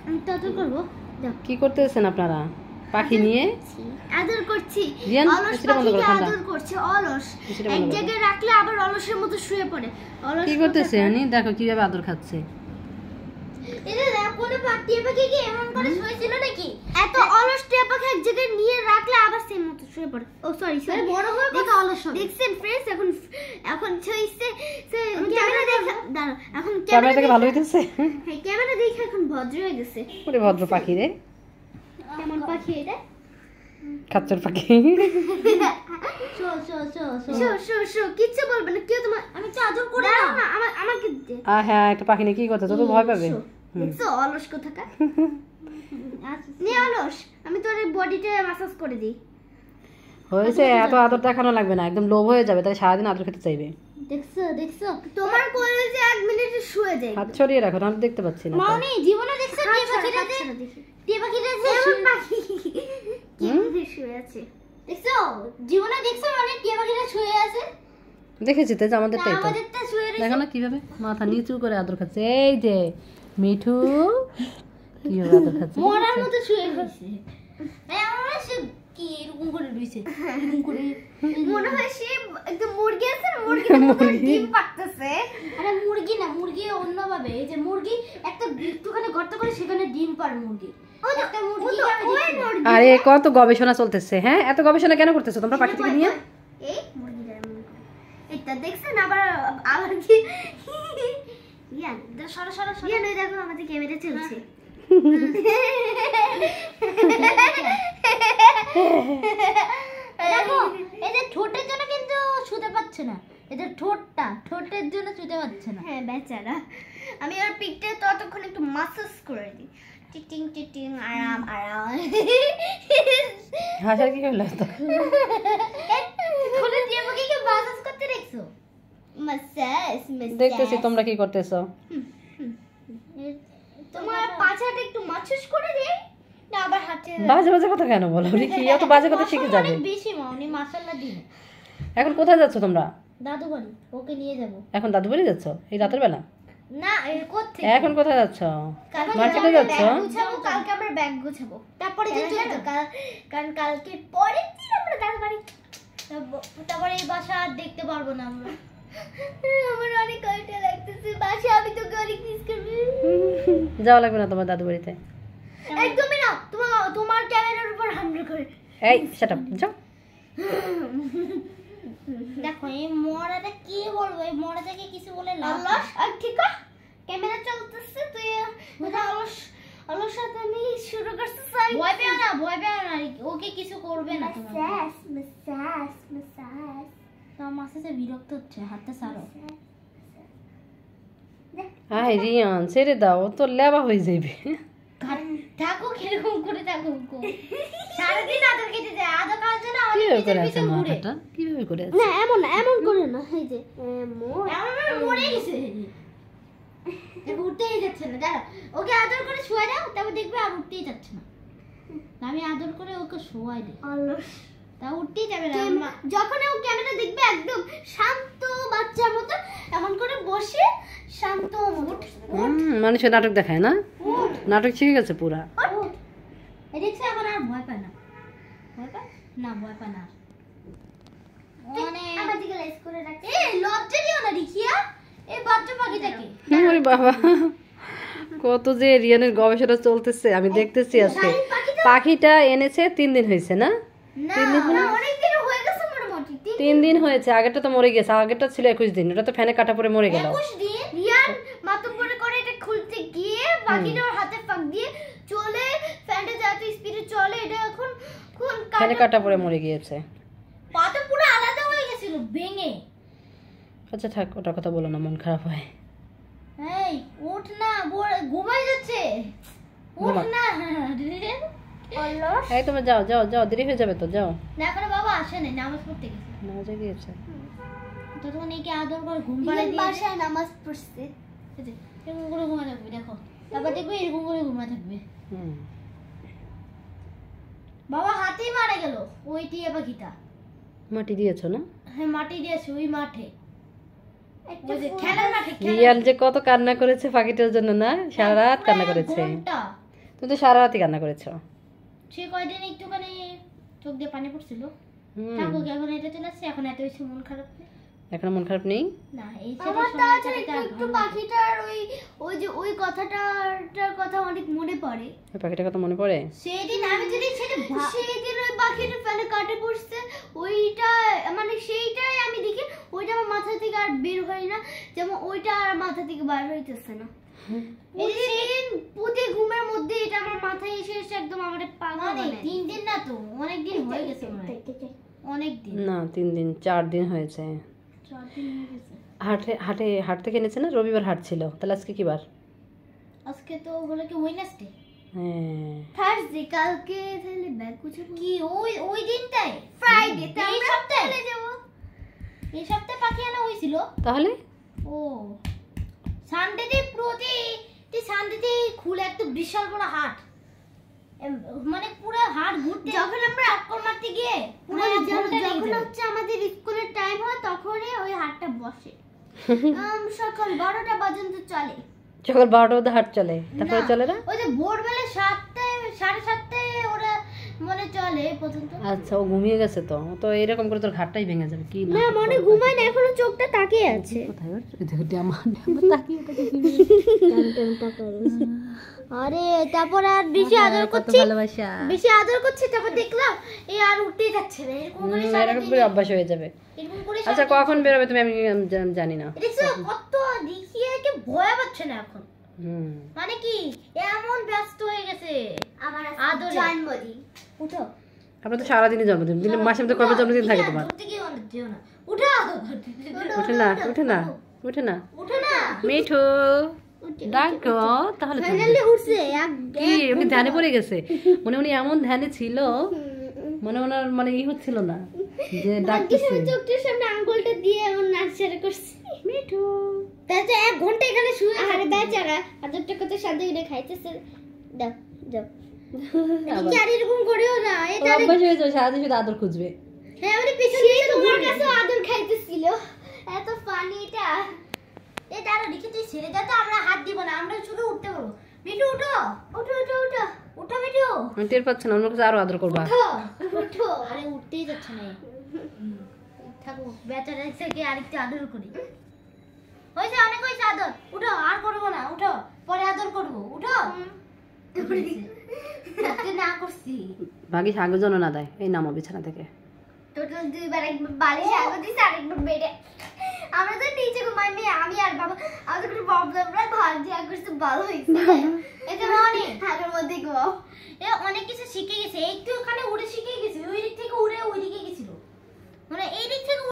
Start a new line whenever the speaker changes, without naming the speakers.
আমি তো আদর করবো।
কি করতেছেন আপনারা? পাখি নিয়ে
আদর করছি। অলস পাখিকে আদর করছে। অলস এক জায়গায় রাখলে আবার অলসের মতো শুয়ে পড়ে। অলস
কি করতেছে উনি? দেখো কিভাবে আদর খাচ্ছে।
এটা দেখো কোন টিয়া পাখি কি এমন করে শুয়েছিল নাকি? এত অলস টিয়া পাখি এক জায়গায় নিয়ে রাখলে আবার সেম মতো শুয়ে পড়ে। ও সরি বড় হয়ে কত অলস হবে। দেখছেন फ्रेंड्स, এখন ছইছে ক্যামেরা দেখে দাঁড়াও। এখন
ক্যামেরা থেকে ভালো হইতেছে।
হ্যাঁ, ক্যামেরা দেখে এখন ভদ্র হয়ে গেছে।
ওরে ভদ্র পাখি রে।
কেমন পাখি এটা?
খাচ্চর পাখি।
শো কিচ্ছু বলবে না কেউ। তোমার আমি তো আদর করে না। আমাকে দে।
হ্যাঁ, একটা পাখি নিয়ে কি করতে তো ভয় পাবে।
দেখছো অলস কোথাকার। নে অলস, আমি তোর বডিতে ম্যাসাজ করে দিই।
হয়েছে, এত আদর দেখানো লাগবে না, একদম লোভ হয়ে যাবে, তাই সারাদিন আদর খেতে চাইবে।
দেখছো তোমার কোলে যে 1 মিনিটে শুয়ে যায়।
হাত ছড়িয়ে রাখো, আমি দেখতে পাচ্ছি না।
মাউনি জীবনে দেখছো টিয়া পাখিটা এমন পাখি কিভাবে শুয়ে আছে। দেখছো জীবনে দেখছো মানে টিয়া পাখিটা শুয়ে আছে।
দেখেছি তো, আমাদেরটাই তো।
আমাদেরটা শুয়ে আছে।
দেখো না কিভাবে মাথা নিচু করে আদর খাচ্ছে। এই যে মিঠু কিভাবে আদর খাচ্ছে,
মরার মতো শুয়ে আছে। আমরা সে কি এরকম করে রইছে, এরকম করে মনে হয় সে একদম মুরগি আছে না, মুরগির মতো ডিম পাড়তেছে। আরে মুরগি না, মুরগি অন্যভাবে। এই যে মুরগি একটা একটুখানি গর্ত করে সেখানে ডিম পাড়ে মুরগি। একটা মুরগি।
আরে কত গবেষণা চলতেছে। হ্যাঁ, এত গবেষণা কেন করতেছো তোমরা পাখি থেকে নিয়ে?
এই মুরগিটা এটা দেখছেন আবার কি ইয়ান সরা ইয়ান ওই দেখো আমাদের ক্যামেরা চলছে। দেখো এদের ঠোঁটের জন্য কিন্তু শুতে পাচ্ছে না। এদের ঠোঁটের জন্য শুতে পাচ্ছে না। হ্যাঁ বেচারা। আমি ওর পিঠে ততক্ষণ একটু মাসাজ করে দিই। টিটিং টিটিং আরাম আরাম।
হাসার কি হলো তো?
কোলে দিয়ে আমাকে কি মাসাজ করতে দেখছো? মাসাজ
দেখতেছি তোমরা কি করতেছো।
তোমার পাছাটা একটু মাছুস করে দেই না আবার হাতে।
বাজে বাজে কথা কেন বলো রিকি? এত বাজে কথা শিখে যাবে।
অনেক বেশি মাউনি মাশাআল্লাহ দিন।
এখন কোথায় যাচ্ছ তোমরা?
দাদু বাড়ি, ওকে নিয়ে যাব।
এখন দাদু বাড়ি যাচ্ছ এই রাতের বেলা?
না কোত্থেকে?
এখন কোথায় যাচ্ছ? মার্কেটে যাচ্ছ?
গুছাবো, কালকে আমরা ব্যাগ গুছাবো। তারপরে দিন চলে যাব, কারণ কালকে পরের দিন আমরা দাদু বাড়ি। তারপরে এই বাসা আর দেখতে পারবো না আমরা। আমার অনেক কষ্ট লাগতেছে। বাসা আমি তোকে অনেক মিস করব।
যাওয়া লাগবে না তোমার দাদু বাড়িতে।
একদমই না। তোমার ক্যামেরার উপর হামলা করে।
এই শাট আপ, যাও।
দেখো এই মরাটা কি বলবো, এই মরাটাকে কিছু বলে লাভ নেই। আর ঠিক আছে ক্যামেরা চলতেছে, তুই অলস সাথে আমি শুরু করছিস। ভয় পেও না ওকে কিছু করবে না। মাসাজ তো মাসাজে বিরক্ত হচ্ছে, হাতটা ছাড়ো।
আয় রিয়ান ছেড়ে দাও, তো লেবা হয়ে যাবে।
থাকো কিরকম করে থাকো। সারাদিন আদর খেতে যায়, আদর খাওয়ার জন্য অনেক
কিভাবে করে
কিছু
আছে
ঘুরে।
মাথাটা? কিভাবে করে আছে?
না এমন করে না। এই যে মরে গেছে। দেখো উঠতেই যাচ্ছে না। দাঁড়া ওকে আদর করে শুয়ে দাও, তারপর দেখবে আর উঠতেই যাচ্ছে না। আমি আদর করে ওকে শোয়াই দিই। অলস তা উঠতেই যাবে না। যখন ও ক্যামেরা দেখবে একদম শান্ত বাচ্চার মতো এমন করে বসে শান্ত মুড।
মানুষের নাটক দেখায় না? নাটক শিখে গেছে পুরা।
এই দেখছে এখন আর ভয় পায় না। ভয় পায় না। মানে আমাদিকে লাইস করে রাখে। এই লজ্জা দিও না রিকিয়া, এই বাচ্চা পাখিটাকে।
ওরে বাবা, কত যে রিয়ানের গবেষণা চলতেছে আমি দেখতেছি আজকে। পাখিটা এনেছে 3 দিন হয়েছে না?
3 দিন অনেক দিন হয়ে গেছে মোটামুটি।
3 দিন হয়েছে। আগেরটা তো মরে গেছে, আগেরটা ছিল 21 দিন। ওটা তো ফ্যানে কাটা পড়ে মরে গেল।
21 দিন রিয়ান মাতব্বরে করে এটা খুলতে গিয়ে পাখিটা ওর হাতে ফাঁক দিয়ে চলে ফ্যানটা যত স্পিডে চলে এটা এখন
ফ্যানে কাটা পড়ে মরে গিয়েছে।
পাটা পুরো আলাদা হয়ে গেছিল ভেঙে।
আচ্ছা থাক, ওটার কথা বলো না, মন খারাপ হয়।
এই উঠ না, ঘুমাই যাচ্ছে। উঠ না। অলস
এই তুমি যাও যাও যাও, দেরি হয়ে যাবে তো, যাও।
না করে বাবা আসে না, নামাজ পড়তে গেছে।
নামাজে গিয়েছে
তো তখন একে আদর করে ঘুম পাড়িয়ে দিয়ে বাসায় নামাজ পড়ছে। এরকম করে ঘুমা থাকবে দেখো, তারপর দেখবে এরকম করে ঘুমা থাকবে। বাবা হাতেই মারা গেল ওই টিয়া পাখিটা।
মাটি দিয়েছো না?
হ্যাঁ মাটি দিয়েছে ওই মাঠে, ওই যে খেলার মাঠে।
রিয়ান যে কত কান্না করেছে পাখিটার জন্য না, সারা রাত কান্না করেছে। তুমি তো সারা রাতই কান্না করেছো।
সে কয়দিন একটুখানি চোখ দিয়ে পানি পড়ছিল।
হুম।
থাকুক, এখন এটা চলে আসছে, এখন এত বেশি মন খারাপ নেই।
এখন মন খারাপ নেই
না, এই
আমার তাছাড়া একটু পাখিটার ওই যে ওই কথাটার কথা অনেক মনে পড়ে।
ওই পাখিটার কথা মনে পড়ে?
সেদিন আমি যদি
সেদিন ওই পাখিটা ফেলে কাটে পড়ছে, ওইটা মানে সেইটাই আমি দেখি, ওইটা আমার মাথা থেকে আর বের হয় না, যেমন ওইটা আর মাথা থেকে বার হইতেছে না। প্রতিদিন প্রতি ঘুমের মধ্যে এটা আমার মাথায় এসে এসে একদম আমার পাগল বানায়।
3 দিন না তো, অনেক দিন হয়ে গেছে মনে হয়। অনেক দিন
না 3 দিন 4 দিন হয়েছে।
4 দিন হয়ে গেছে।
হাট থেকে এনেছে না? রবিবার হাট ছিল, তাহলে আজকে কি বার?
আজকে তো হলো কি ওয়েডনেসডে।
হ্যাঁ
থার্সডে, কালকে তাহলে ব্যাগ গুছাবো
কি ওই দিনটাই
ফ্রাইডে তে
এই
আমরা
সপ্তাহে
চলে যাব।
এই সপ্তাহে পাখি আনা হয়েছিল।
তাহলে
ও সানডেতে সানডেতে খুলে একটা বিশাল বড় হাট, মানে পুরো হাট ঘুরতে,
যখন আমরা
চক্কর মারতে গিয়ে পুরো
হ্যাঁ,
এক ঘন্টা লেগে
যখন
যায়।
হচ্ছে আমাদের স্কুলের টাইম হয় তখনই ওই হাটটা বসে। সকাল 12টা পর্যন্ত চলে।
সকাল 12টা অবধি হাট চলে, তারপরে চলে না?
ওই যে ভোরবেলা 7টায় 7:30টায় ওরা মনে চলে পর্যন্ত।
আচ্ছা, ও ঘুমিয়ে গেছে তো, তো এরকম করে তোর ঘাটটাই ভেঙে যাবে। কি
না মনে ঘুমায় না, এখনো চোখটা তাকিয়ে আছে।
কোথায় ওর? এই দেখো আমার তাকিয়ে
আরে তারপর আর বেশি আদর
কত
করছি,
ভালোবাসা।
বেশি আদর করছি, তারপর দেখলাম
এই আর উঠতেই যাচ্ছে না, এরকম করে
এরকম করে অভ্যাস হয়ে যাবে।
এরকম করে
আচ্ছা কখন বেরোবে তুমি? আমি জানি না।
দেখছো কত দেখিয়ে কি ভয় পাচ্ছে না এখন।
হুম।
মানে কি এমন ব্যস্ত হয়ে গেছে।
আমার
আদরে।
জন্মদিন।
উঠো,
আপনার তো সারাদিনই জন্মদিন, দিনে মাসে মধ্যে কবে জন্মদিন থাকে তোমার?
ঘুরতে গিয়ে অনেক যেও না। উঠো
উঠে না উঠে না উঠে না।
উঠো না।
মিঠু ডাকো তাহলে তুমি।
ফাইনালি উঠছে।
কি উনি ধ্যানে পড়ে গেছে? উনি এমন ধ্যানে ছিল, ওনার মানে হচ্ছিল না যে ডাকতেছে।
চোখটার সামনে আঙ্গুলটা দিয়ে এমন নাচড়া করছি।
মিঠু
তাহলে 1 ঘন্টা এখানে শুয়ে
আরে বেচারা আদরটা কত শান্তি করে খাইতেছে। দাও দাও।
কি আর এরকম করেও না। এটা
অভ্যাস হয়ে যাবে, সারাদিন শুধু আদর খুঁজবে।
হ্যাঁ ওরে পিছনে
তোমার কাছে আদর খাইতেছিল। এত ফানি এটা।
এই দাঁড়া দেখি তুই ছেড়ে যা তো, আমরা হাত দিব না, আমরা শুধু উঠতে পারবো। মিঠু উঠো
উঠো উঠো উঠো
উঠো মিঠু
আমি টের পাচ্ছি না, অন্য কাছে আরো আদর করবা।
উঠো।
উঠো।
আরে উঠতেই যাচ্ছে না। থাকো বেচারা থেকে আরেকটু আদর করি। হয়েছে অনেক হয়েছে আদর। উঠো, আর করবো না, উঠো, পরে আদর করবো। উঠো। উঠতে না করছি।
ভাগিস আগে যেন না দেয়। এই নামো বিছানা থেকে।
টোটাল দুইবার, একবার বালিশ আগে দিছি আর একবার বেডে। আমরা তো নিচে ঘুমাই, আমি আর বাবা আমাদের কোনো প্রবলেম নাই, ভালো আগে ভালো হয়েছে।
এটা মনে
হাতের মধ্যে ঘুমাও।
এ অনেক কিছু শিখে গেছে, একটু